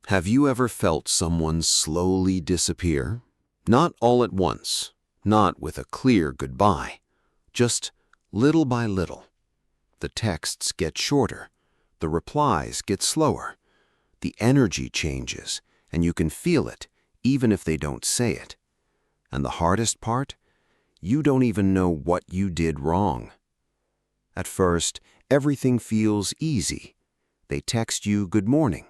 Have you ever felt someone slowly disappear? Not all at once, not with a clear goodbye, just little by little. The texts get shorter, the replies get slower, the energy changes, and you can feel it, even if they don't say it. And the hardest part? You don't even know what you did wrong. At first, everything feels easy. They text you good morning.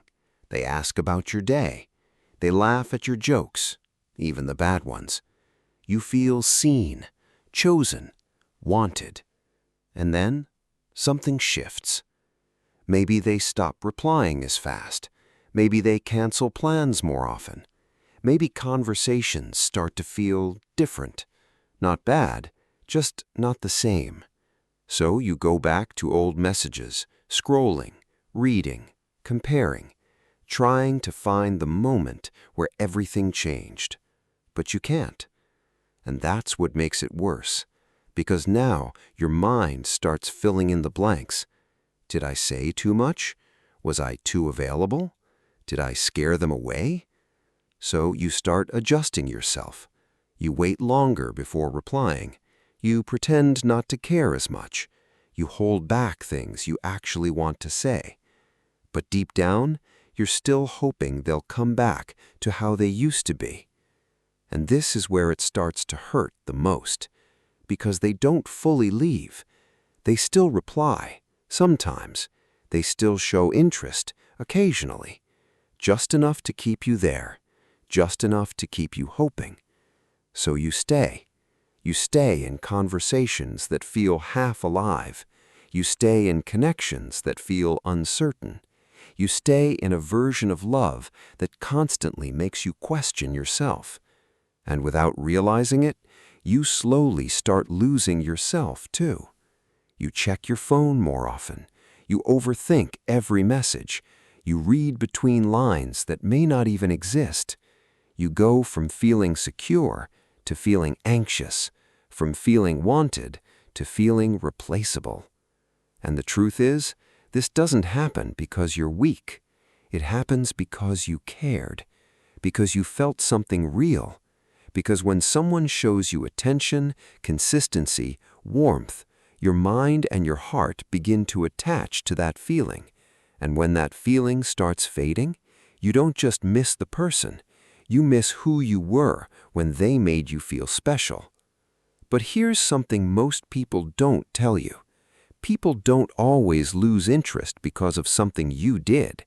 They ask about your day. They laugh at your jokes, even the bad ones. You feel seen, chosen, wanted. And then, something shifts. Maybe they stop replying as fast. Maybe they cancel plans more often. Maybe conversations start to feel different. Not bad, just not the same. So you go back to old messages, scrolling, reading, comparing, trying to find the moment where everything changed. But you can't. And that's what makes it worse, because now your mind starts filling in the blanks. Did I say too much? Was I too available? Did I scare them away? So you start adjusting yourself. You wait longer before replying. You pretend not to care as much. You hold back things you actually want to say. But deep down, you're still hoping they'll come back to how they used to be. And this is where it starts to hurt the most, because they don't fully leave. They still reply, sometimes. They still show interest, occasionally. Just enough to keep you there, just enough to keep you hoping. So you stay. You stay in conversations that feel half alive. You stay in connections that feel uncertain. You stay in a version of love that constantly makes you question yourself. And without realizing it, you slowly start losing yourself too. You check your phone more often. You overthink every message. You read between lines that may not even exist. You go from feeling secure to feeling anxious, from feeling wanted to feeling replaceable. And the truth is, this doesn't happen because you're weak. It happens because you cared, because you felt something real, because when someone shows you attention, consistency, warmth, your mind and your heart begin to attach to that feeling. And when that feeling starts fading, you don't just miss the person, you miss who you were when they made you feel special. But here's something most people don't tell you. People don't always lose interest because of something you did.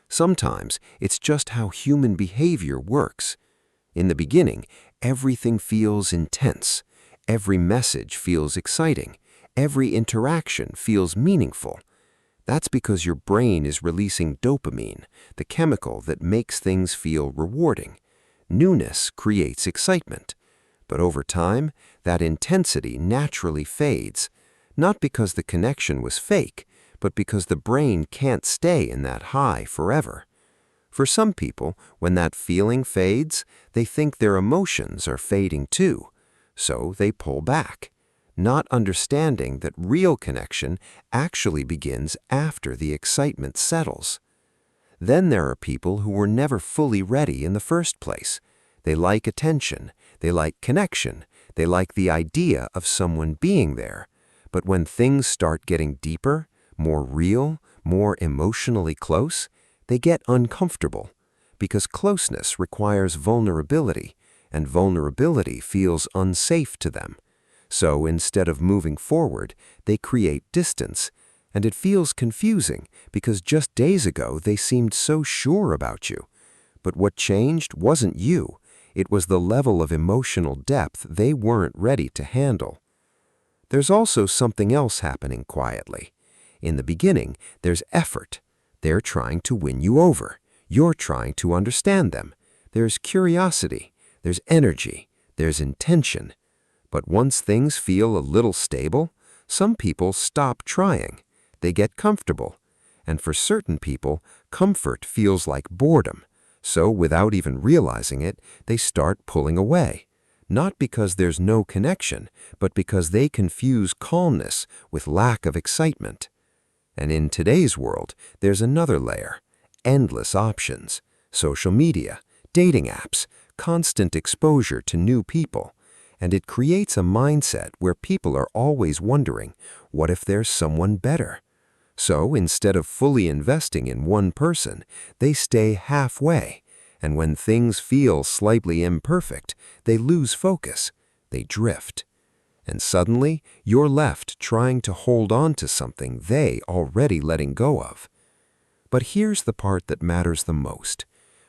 Sometimes it's just how human behavior works. In the beginning, everything feels intense. Every message feels exciting. Every interaction feels meaningful. That's because your brain is releasing dopamine, the chemical that makes things feel rewarding. Newness creates excitement. But over time, that intensity naturally fades. Not because the connection was fake, but because the brain can't stay in that high forever. For some people, when that feeling fades, they think their emotions are fading too. So they pull back, not understanding that real connection actually begins after the excitement settles. Then there are people who were never fully ready in the first place. They like attention, they like connection, they like the idea of someone being there. But when things start getting deeper, more real, more emotionally close, they get uncomfortable, because closeness requires vulnerability, and vulnerability feels unsafe to them. So instead of moving forward, they create distance, and it feels confusing because just days ago they seemed so sure about you. But what changed wasn't you, it was the level of emotional depth they weren't ready to handle. There's also something else happening quietly. In the beginning, there's effort. They're trying to win you over. You're trying to understand them. There's curiosity. There's energy. There's intention. But once things feel a little stable, some people stop trying. They get comfortable. And for certain people, comfort feels like boredom. So without even realizing it, they start pulling away. Not because there's no connection, but because they confuse calmness with lack of excitement. And in today's world, there's another layer: endless options. Social media, dating apps, constant exposure to new people. And it creates a mindset where people are always wondering, what if there's someone better? So instead of fully investing in one person, they stay halfway. And when things feel slightly imperfect, they lose focus. They drift. And suddenly, you're left trying to hold on to something they already letting go of. But here's the part that matters the most.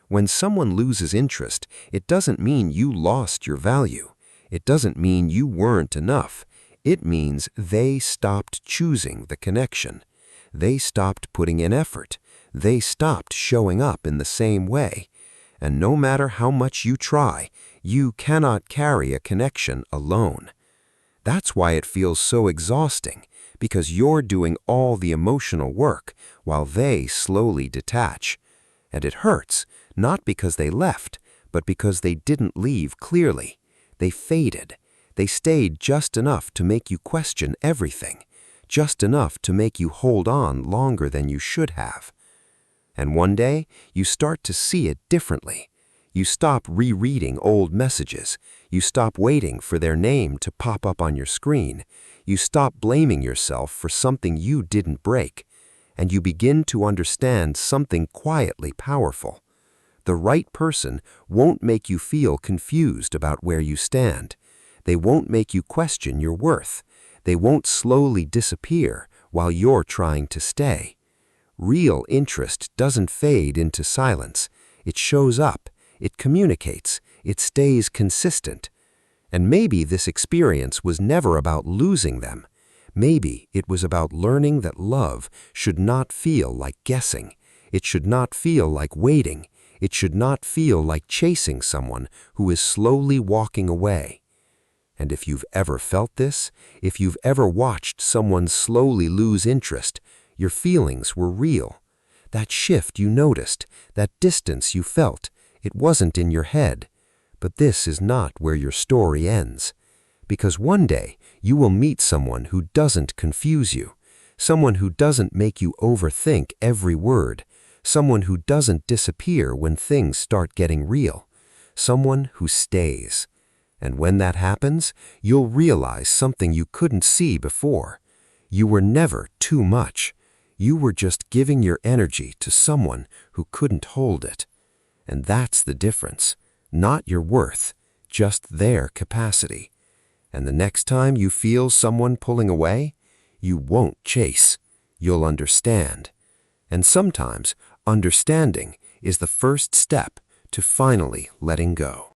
When someone loses interest, it doesn't mean you lost your value. It doesn't mean you weren't enough. It means they stopped choosing the connection. They stopped putting in effort. They stopped showing up in the same way. And no matter how much you try, you cannot carry a connection alone. That's why it feels so exhausting, because you're doing all the emotional work while they slowly detach. And it hurts, not because they left, but because they didn't leave clearly. They faded. They stayed just enough to make you question everything, just enough to make you hold on longer than you should have. And one day, you start to see it differently. You stop rereading old messages. You stop waiting for their name to pop up on your screen. You stop blaming yourself for something you didn't break. And you begin to understand something quietly powerful. The right person won't make you feel confused about where you stand. They won't make you question your worth. They won't slowly disappear while you're trying to stay. Real interest doesn't fade into silence. It shows up, it communicates, it stays consistent. And maybe this experience was never about losing them. Maybe it was about learning that love should not feel like guessing. It should not feel like waiting. It should not feel like chasing someone who is slowly walking away. And if you've ever felt this, if you've ever watched someone slowly lose interest, your feelings were real. That shift you noticed, that distance you felt, it wasn't in your head. But this is not where your story ends. Because one day, you will meet someone who doesn't confuse you, someone who doesn't make you overthink every word, someone who doesn't disappear when things start getting real, someone who stays. And when that happens, you'll realize something you couldn't see before. You were never too much. You were just giving your energy to someone who couldn't hold it. And that's the difference. Not your worth, just their capacity. And the next time you feel someone pulling away, you won't chase. You'll understand. And sometimes, understanding is the first step to finally letting go.